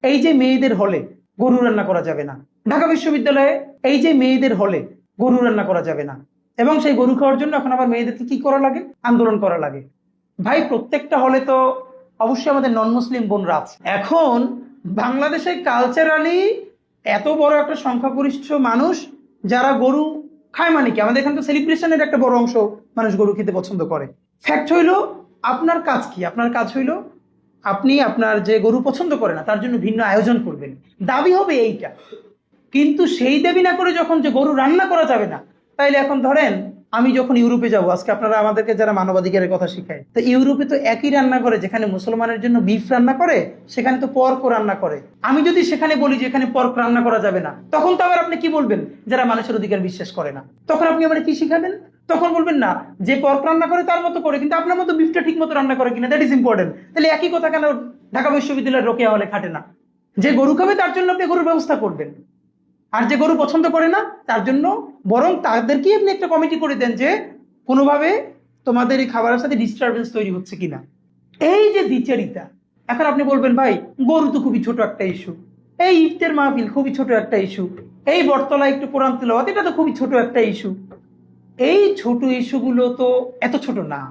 এই যে মেয়েদের হলে গরু রান্না করা যাবে না, ঢাকা বিশ্ববিদ্যালয়ে এই যে মেয়েদের হলে গরু রান্না করা যাবে না, এবং সেই গরু খাওয়ার জন্য এখন আবার মেয়েদেরকে কি করা লাগে, আন্দোলন করা লাগে। ভাই প্রত্যেকটা হলে তো অবশ্যই আমাদের নন মুসলিম বোনরা আছে। এখন বাংলাদেশে কালচারালি এত বড় একটা সংখ্যাগরিষ্ঠ মানুষ যারা গরু খায়, মানে কি আমাদের এখানে তো সেলিব্রেশনের একটা বড় অংশ মানুষ গরু খেতে পছন্দ করে। ফ্যাক্ট হইলো, আপনার কাজ কি? আপনার কাজ হইলো আপনি আপনার যে গরু পছন্দ করে না তার জন্য ভিন্ন আয়োজন করবেন, দাবি হবে এইটা। কিন্তু সেই দাবি না করে যখন যে গরু রান্না করা যাবে না, তাইলে এখন ধরেন আমি যখন ইউরোপে যাব, আজকে আপনারা আমাদেরকে যারা মানবাধিকারের কথা শিখায়, তো ইউরোপে তো একই রান্না করে, যেখানে মুসলমানের জন্য বিফ রান্না করে সেখানে তো পর্ক রান্না করে। আমি যদি সেখানে বলি যে এখানে পর্ক রান্না করা যাবে না, তখন তো আবার আপনি কি বলবেন? যারা মানুষের অধিকার বিশ্বাস করে না, তখন আপনি আবার কি শিখাবেন? তখন বলবেন না যে পর্ক রান্না করে তার মতো করে, কিন্তু আপনার মতো বিফটা ঠিক মতো রান্না করে কিনা, দ্যাট ইজ ইম্পর্টেন্ট। তাহলে একই কথা কেন ঢাকা বিশ্ববিদ্যালয়ের রোকেয়া হলে খাটে না? যে গরু খাবে তার জন্য আপনি গরুর ব্যবস্থা করবেন, আর যে গরু পছন্দ করে না তার জন্য বরং তাদেরকেই আপনি একটা কমিটি করে দেন যে কোনোভাবে তোমাদের এই খাবারের সাথে ডিস্টারবেন্স তৈরি হচ্ছে কিনা। এই যে দ্বিচারিতা। এখন আপনি বলবেন ভাই গরু তো খুবই ছোট একটা ইস্যু, এই ইফতার মাহফিল খুবই ছোট একটা ইস্যু, এই বটতলা একটু কোরআন তিলাওয়াত এটা তো খুবই ছোট একটা ইস্যু। এই ছোট ইস্যুগুলো তো এত ছোট না।